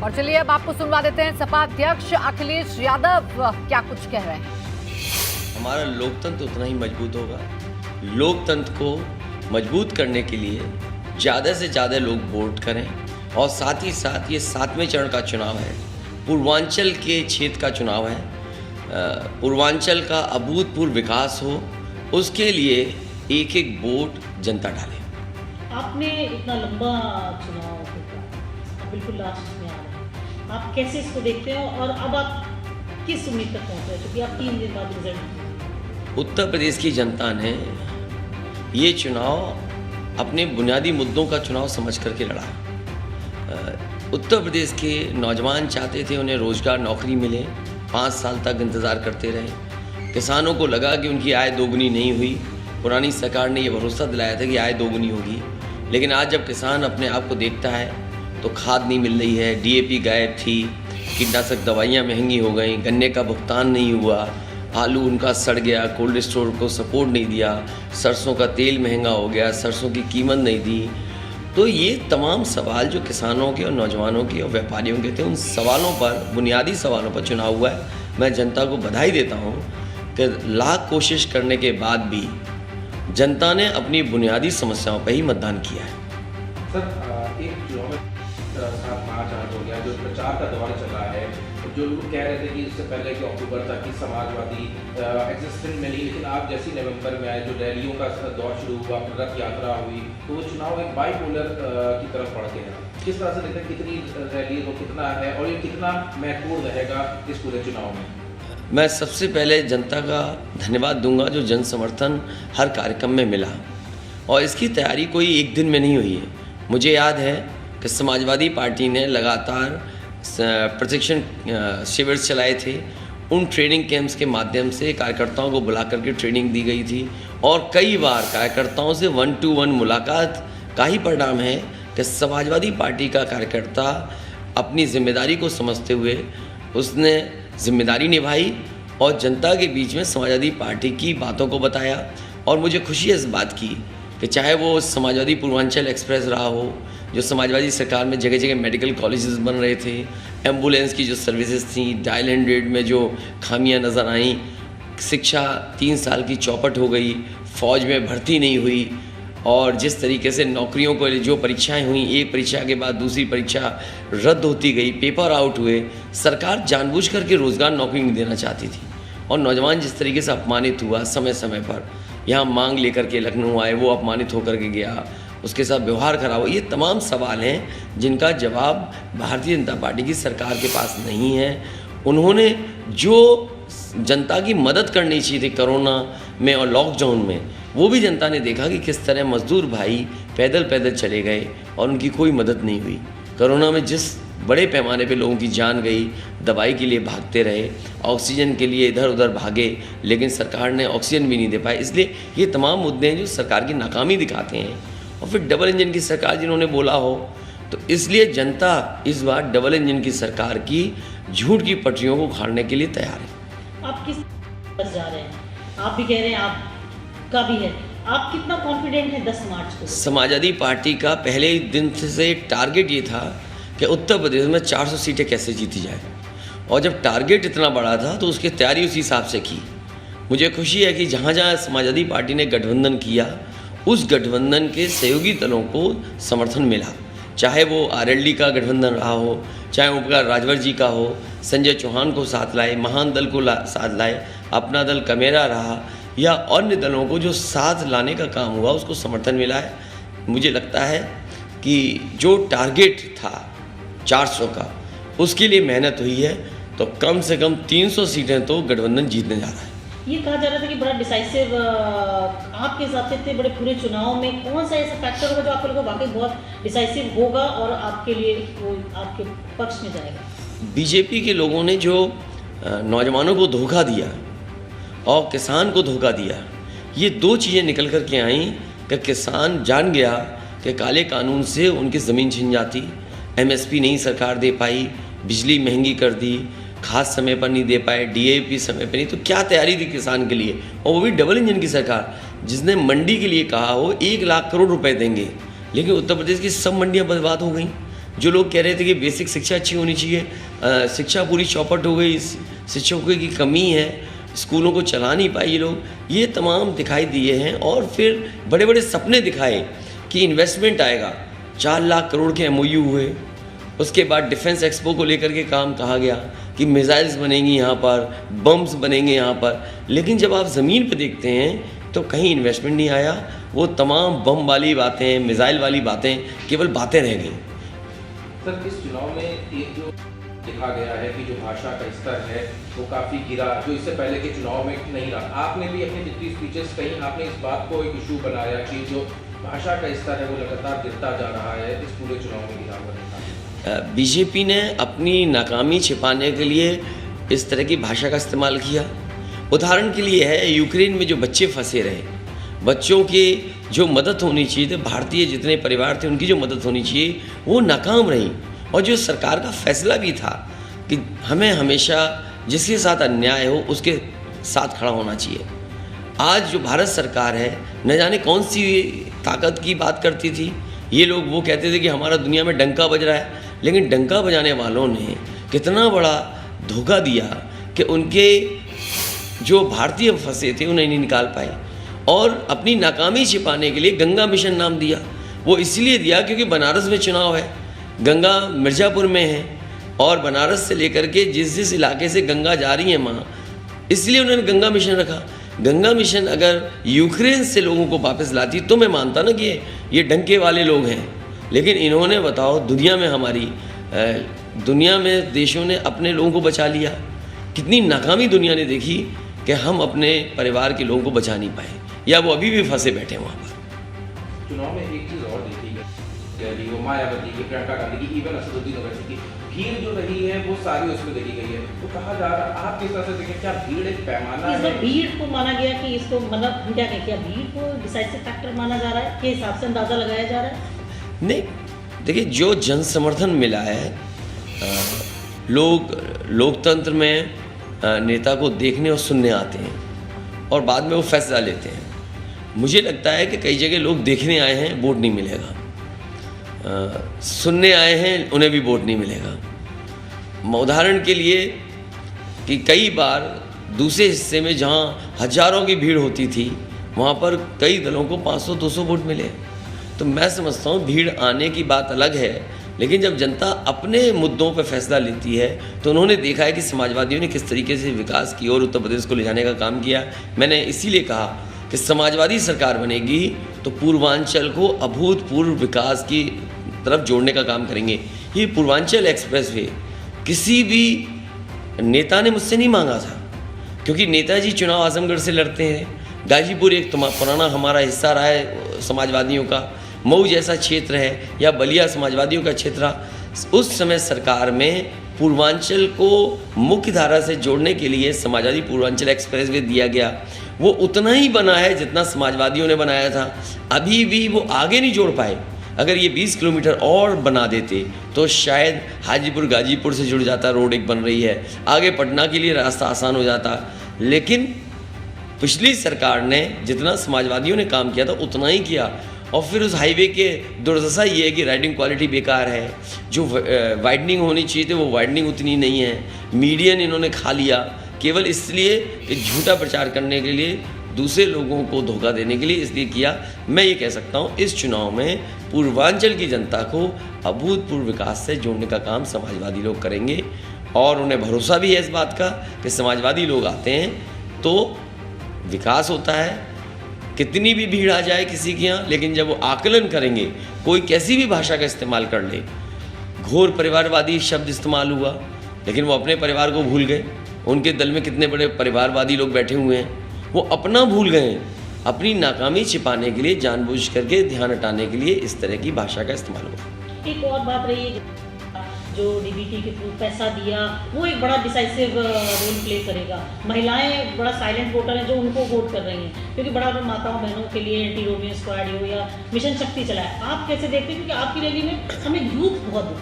और चलिए अब आपको सुनवा देते हैं सपा अध्यक्ष अखिलेश यादव क्या कुछ कह रहे हैं। हमारा लोकतंत्र उतना ही मजबूत होगा। लोकतंत्र को मजबूत करने के लिए ज़्यादा से ज़्यादा लोग वोट करें और साथ ही साथ ये 7वें चरण का चुनाव है, पूर्वांचल के क्षेत्र का चुनाव है। पूर्वांचल का अभूतपूर्व विकास हो, उसके लिए एक एक वोट जनता डाले। आपने इतना लंबा चुनाव देखा, अब बिल्कुल लास्ट में आ रहे हैं, आप कैसे इसको देखते हो और अब आप किस उम्मीद तक पहुँच रहे हैं, क्योंकि आप 3 दिन बाद रिजल्ट। उत्तर प्रदेश की जनता ने ये चुनाव अपने बुनियादी मुद्दों का चुनाव समझ करके लड़ा। उत्तर प्रदेश के नौजवान चाहते थे उन्हें रोज़गार, नौकरी मिले, 5 साल तक इंतज़ार करते रहे। किसानों को लगा कि उनकी आय दोगुनी नहीं हुई। पुरानी सरकार ने ये भरोसा दिलाया था कि आय दोगुनी होगी, लेकिन आज जब किसान अपने आप को देखता है तो खाद नहीं मिल रही है, डीएपी गायब थी, कीटनाशक दवाइयाँ महंगी हो गई, गन्ने का भुगतान नहीं हुआ, आलू उनका सड़ गया, कोल्ड स्टोर को सपोर्ट नहीं दिया, सरसों का तेल महंगा हो गया, सरसों की कीमत नहीं दी। तो ये तमाम सवाल जो किसानों के और नौजवानों के और व्यापारियों के थे, उन सवालों पर, बुनियादी सवालों पर चुनाव हुआ है। मैं जनता को बधाई देता हूँ कि लाख कोशिश करने के बाद भी जनता ने अपनी बुनियादी समस्याओं पर ही मतदान किया है। सर, एक चुनाव में 7 मार्च आज हो गया, जो प्रचार का दौर चल रहा है, जो लोग कह रहे थे कि इससे पहले कि अक्टूबर तक कि समाजवादी एग्जिस्टेंस में नहीं, लेकिन आप जैसी नवंबर में आए, जो रैलियों का दौर शुरू हुआ, रथ यात्रा हुई, तो वो चुनाव एक बाईपोलर की तरफ बढ़ गया। किस तरह से देखते हैं, कितनी रैली हो, कितना है और ये कितना महत्वपूर्ण रहेगा इस पूरे चुनाव में? मैं सबसे पहले जनता का धन्यवाद दूंगा जो जन समर्थन हर कार्यक्रम में मिला, और इसकी तैयारी कोई एक दिन में नहीं हुई है। मुझे याद है कि समाजवादी पार्टी ने लगातार प्रशिक्षण शिविर चलाए थे। उन ट्रेनिंग कैंप्स के माध्यम से कार्यकर्ताओं को बुला करके ट्रेनिंग दी गई थी, और कई बार कार्यकर्ताओं से 1-to-1 मुलाकात का ही परिणाम है कि समाजवादी पार्टी का कार्यकर्ता अपनी जिम्मेदारी को समझते हुए उसने जिम्मेदारी निभाई और जनता के बीच में समाजवादी पार्टी की बातों को बताया। और मुझे खुशी है इस बात की कि चाहे वो समाजवादी पूर्वांचल एक्सप्रेस रहा हो, जो समाजवादी सरकार में जगह जगह मेडिकल कॉलेजेस बन रहे थे, एम्बुलेंस की जो सर्विसेज थी, डायल 100 में जो खामियां नज़र आईं, शिक्षा 3 साल की चौपट हो गई, फ़ौज में भर्ती नहीं हुई, और जिस तरीके से नौकरियों को जो परीक्षाएं हुई, एक परीक्षा के बाद दूसरी परीक्षा रद्द होती गई, पेपर आउट हुए। सरकार जानबूझ करके रोज़गार, नौकरी नहीं देना चाहती थी, और नौजवान जिस तरीके से अपमानित हुआ, समय समय पर यहाँ मांग लेकर के लखनऊ आए, वो अपमानित होकर के गया, उसके साथ व्यवहार खराब हो। ये तमाम सवाल हैं जिनका जवाब भारतीय जनता पार्टी की सरकार के पास नहीं है। उन्होंने जो जनता की मदद करनी चाहिए थी कोरोना में और लॉकडाउन में, वो भी जनता ने देखा कि किस तरह मजदूर भाई पैदल पैदल चले गए और उनकी कोई मदद नहीं हुई। कोरोना में जिस बड़े पैमाने पे लोगों की जान गई, दवाई के लिए भागते रहे, ऑक्सीजन के लिए इधर उधर भागे, लेकिन सरकार ने ऑक्सीजन भी नहीं दे पाई। इसलिए ये तमाम मुद्दे हैं जो सरकार की नाकामी दिखाते हैं। और फिर डबल इंजन की सरकार जिन्होंने बोला हो, तो इसलिए जनता इस बार डबल इंजन की सरकार की झूठ की पटरियों को उखाड़ने के लिए तैयार है। आप किस बस जा रहे हैं? आप भी कह रहे हैं आपका भी है, आप कितना कॉन्फिडेंट हैं 10 मार्च को? समाजवादी पार्टी का पहले ही दिन से टारगेट ये था कि उत्तर प्रदेश में 400 सीटें कैसे जीती जाए, और जब टारगेट इतना बड़ा था तो उसकी तैयारी उसी हिसाब से की। मुझे खुशी है कि जहाँ जहाँ समाजवादी पार्टी ने गठबंधन किया, उस गठबंधन के सहयोगी दलों को समर्थन मिला, चाहे वो आरएलडी का गठबंधन रहा हो, चाहे ओमप्रकाश राजभर जी का हो, संजय चौहान को साथ लाए, महान दल को साथ लाए, अपना दल कमेरा रहा, या अन्य दलों को जो साथ लाने का काम हुआ उसको समर्थन मिला है। मुझे लगता है कि जो टारगेट था 400 का, उसके लिए मेहनत हुई है, तो कम से कम 300 सीटें तो गठबंधन जीतने जा रहा है। ये कहा जा रहा था कि बड़ा डिसाइसिव, आपके हिसाब से इतने बड़े पूरे चुनाव में कौन सा ऐसा फैक्टर होगा जो आपको लगा वाकई बहुत डिसाइसिव होगा और आपके लिए वो आपके पक्ष में जाएगा? बीजेपी के लोगों ने जो नौजवानों को धोखा दिया और किसान को धोखा दिया, ये 2 चीज़ें निकल कर के आईं कि किसान जान गया कि काले कानून से उनकी ज़मीन छिन जाती, एमएसपी नहीं सरकार दे पाई, बिजली महंगी कर दी, खाद समय पर नहीं दे पाए, डीएपी समय पर नहीं, तो क्या तैयारी थी किसान के लिए, और वो भी डबल इंजन की सरकार जिसने मंडी के लिए कहा हो 1 लाख करोड़ रुपए देंगे, लेकिन उत्तर प्रदेश की सब मंडियां बर्बाद हो गई। जो लोग कह रहे थे कि बेसिक शिक्षा अच्छी होनी चाहिए, शिक्षा पूरी चौपट हो गई, शिक्षकों की कमी है, स्कूलों को चला नहीं पाए ये लोग, ये तमाम दिखाई दिए हैं। और फिर बड़े बड़े सपने दिखाए कि इन्वेस्टमेंट आएगा, 4 लाख करोड़ के MOU हुए। उसके बाद डिफेंस एक्सपो को लेकर के काम कहा गया कि मिसाइल्स बनेंगी यहाँ पर, बम्स बनेंगे यहाँ पर, लेकिन जब आप ज़मीन पर देखते हैं तो कहीं इन्वेस्टमेंट नहीं आया। वो तमाम बम वाली बातें, मिसाइल वाली बातें केवल बातें रह गई। सर, इस चुनाव में एक जो देखा गया है कि जो भाषा का स्तर है वो काफ़ी गिरा, जो इससे पहले के चुनाव में नहीं रहा। आपने भी अपनी जितनी स्पीचेस कहीं आपने इस बात को एक इशू बनाया कि जो भाषा का स्तर है वो लगातार गिरता जा रहा है, इस पूरे चुनाव में गिरा हुआ देखा। बीजेपी ने अपनी नाकामी छिपाने के लिए इस तरह की भाषा का इस्तेमाल किया। उदाहरण के लिए है, यूक्रेन में जो बच्चे फंसे रहे, बच्चों की जो मदद होनी चाहिए थी, भारतीय जितने परिवार थे उनकी जो मदद होनी चाहिए वो नाकाम रही। और जो सरकार का फैसला भी था कि हमें हमेशा जिसके साथ अन्याय हो उसके साथ खड़ा होना चाहिए। आज जो भारत सरकार है, न जाने कौन सी ताकत की बात करती थी। ये लोग वो कहते थे कि हमारा दुनिया में डंका बज रहा है, लेकिन डंका बजाने वालों ने कितना बड़ा धोखा दिया कि उनके जो भारतीय फंसे थे उन्हें नहीं निकाल पाए। और अपनी नाकामी छिपाने के लिए गंगा मिशन नाम दिया। वो इसलिए दिया क्योंकि बनारस में चुनाव है, गंगा मिर्ज़ापुर में है, और बनारस से लेकर के जिस इलाके से गंगा जा रही है माँ, इसलिए उन्होंने गंगा मिशन रखा। गंगा मिशन अगर यूक्रेन से लोगों को वापस लाती तो मैं मानता ना कि ये डंके वाले लोग हैं, लेकिन इन्होंने बताओ दुनिया में देशों ने अपने लोगों को बचा लिया। कितनी नाकामी दुनिया ने देखी कि हम अपने परिवार के लोगों को बचा नहीं पाए, या वो अभी भी फंसे बैठे वहाँ पर। चुनाव में एक चीज़ और देखी गई, वो मायावती की, प्रियंका गांधी की, इवन असदुद्दीन ओवैसी की भीड़ जो रही है वो सारी उसमें देखी गई है। तो कहा जा रहा है, आप किस तरह से देखें, क्या भीड़ एक पैमाना है? भीड़ को माना गया कि इसको मतलब हम क्या कहें, क्या भीड़ को डिसाइसिव फैक्टर माना जा रहा है, के हिसाब से अंदाजा लगाया जा रहा है? नहीं, देखिए, जो जन समर्थन मिला है, लोग लोकतंत्र में नेता को देखने और सुनने आते हैं और बाद में वो फैसला लेते हैं। मुझे लगता है कि कई जगह लोग देखने आए हैं, वोट नहीं मिलेगा, सुनने आए हैं, उन्हें भी वोट नहीं मिलेगा। उदाहरण के लिए कि कई बार दूसरे हिस्से में जहाँ हजारों की भीड़ होती थी, वहाँ पर कई दलों को 500-200 वोट मिले। तो मैं समझता हूँ भीड़ आने की बात अलग है, लेकिन जब जनता अपने मुद्दों पर फैसला लेती है तो उन्होंने देखा है कि समाजवादियों ने किस तरीके से विकास की और उत्तर प्रदेश को ले जाने का काम किया। मैंने इसीलिए कहा कि समाजवादी सरकार बनेगी तो पूर्वांचल को अभूतपूर्व विकास की तरफ जोड़ने का काम करेंगे। ये पूर्वांचल एक्सप्रेसवे किसी भी नेता ने मुझसे नहीं मांगा था, क्योंकि नेताजी चुनाव आजमगढ़ से लड़ते हैं। गाजीपुर एक पुराना हमारा हिस्सा रहा है समाजवादियों का, मऊ जैसा क्षेत्र है, या बलिया समाजवादियों का क्षेत्र। उस समय सरकार में पूर्वांचल को मुख्य धारा से जोड़ने के लिए समाजवादी पूर्वांचल एक्सप्रेसवे दिया गया। वो उतना ही बना है जितना समाजवादियों ने बनाया था, अभी भी वो आगे नहीं जोड़ पाए। अगर ये 20 किलोमीटर और बना देते तो शायद हाजीपुर गाजीपुर से जुड़ जाता, रोड एक बन रही है, आगे पटना के लिए रास्ता आसान हो जाता। लेकिन पिछली सरकार ने जितना समाजवादियों ने काम किया था उतना ही किया। और फिर उस हाईवे के दुर्दशा ये है कि राइडिंग क्वालिटी बेकार है, जो वाइडनिंग होनी चाहिए थी वो वाइडनिंग उतनी नहीं है। मीडियन इन्होंने खा लिया केवल इसलिए कि झूठा प्रचार करने के लिए, दूसरे लोगों को धोखा देने के लिए इसलिए किया। मैं ये कह सकता हूँ इस चुनाव में पूर्वांचल की जनता को अभूतपूर्व विकास से जोड़ने का काम समाजवादी लोग करेंगे, और उन्हें भरोसा भी है इस बात का कि समाजवादी लोग आते हैं तो विकास होता है। कितनी भी भीड़ आ जाए किसी के यहाँ, लेकिन जब वो आकलन करेंगे, कोई कैसी भी भाषा का इस्तेमाल कर ले, घोर परिवारवादी शब्द इस्तेमाल हुआ, लेकिन वो अपने परिवार को भूल गए। उनके दल में कितने बड़े परिवारवादी लोग बैठे हुए हैं, वो अपना भूल गए हैं। अपनी नाकामी छिपाने के लिए, जानबूझ करके ध्यान हटाने के लिए इस तरह की भाषा का इस्तेमाल हुआ। एक और बात रही है, जो डीबीटी के थ्रू पैसा दिया वो एक बड़ा डिसाइसिव रोल प्ले करेगा। महिलाएं बड़ा साइलेंट वोटर हैं जो उनको वोट कर रही हैं, क्योंकि बड़ा माताओं बहनों के लिए एंटी रोमियो स्क्वाड हो या मिशन शक्ति चला है। आप कैसे देखते हैं, क्योंकि आपकी रैली में हमें यूथ बहुत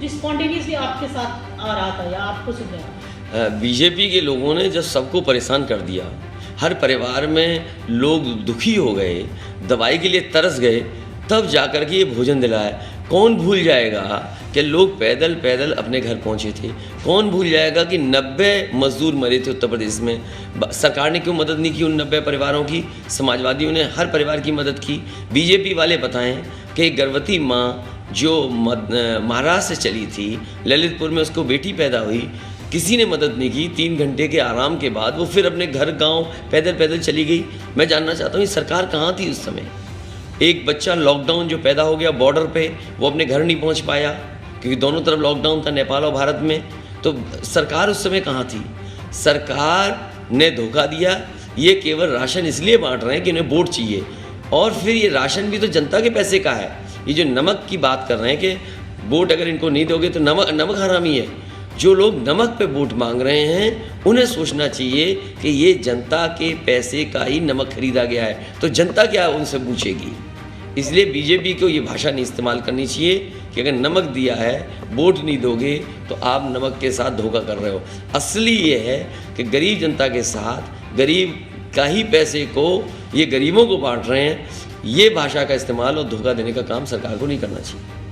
जो स्पॉन्टेनियसली आपके साथ आ रहा था या आपको सुन रहा? बीजेपी के लोगों ने जब सबको परेशान कर दिया, हर परिवार में लोग दुखी हो गए, दवाई के लिए तरस गए, तब जाकर के ये भोजन दिलाया। कौन भूल जाएगा कि लोग पैदल पैदल अपने घर पहुंचे थे। कौन भूल जाएगा कि 90 मजदूर मरे थे उत्तर प्रदेश में। सरकार ने क्यों मदद नहीं की उन 90 परिवारों की? समाजवादियों ने हर परिवार की मदद की। बीजेपी वाले बताएं कि एक गर्भवती माँ जो महाराष्ट्र से चली थी, ललितपुर में उसको बेटी पैदा हुई, किसी ने मदद नहीं की। 3 घंटे के आराम के बाद वो फिर अपने घर गांव पैदल पैदल चली गई। मैं जानना चाहता हूँ ये सरकार कहाँ थी उस समय? एक बच्चा लॉकडाउन जो पैदा हो गया बॉर्डर पे, वो अपने घर नहीं पहुँच पाया क्योंकि दोनों तरफ लॉकडाउन था, नेपाल और भारत में। तो सरकार उस समय कहाँ थी? सरकार ने धोखा दिया। ये केवल राशन इसलिए बांट रहे हैं कि उन्हें वोट चाहिए, और फिर ये राशन भी तो जनता के पैसे का है। ये जो नमक की बात कर रहे हैं कि वोट अगर इनको नहीं दोगे तो नमक हरामी है। जो लोग नमक पे वोट मांग रहे हैं उन्हें सोचना चाहिए कि ये जनता के पैसे का ही नमक खरीदा गया है, तो जनता क्या उनसे पूछेगी? इसलिए बीजेपी को ये भाषा नहीं इस्तेमाल करनी चाहिए कि अगर नमक दिया है, वोट नहीं दोगे तो आप नमक के साथ धोखा कर रहे हो। असली ये है कि गरीब जनता के साथ गरीब का ही पैसे को ये गरीबों को बांट रहे हैं। ये भाषा का इस्तेमाल और धोखा देने का काम सरकार को नहीं करना चाहिए।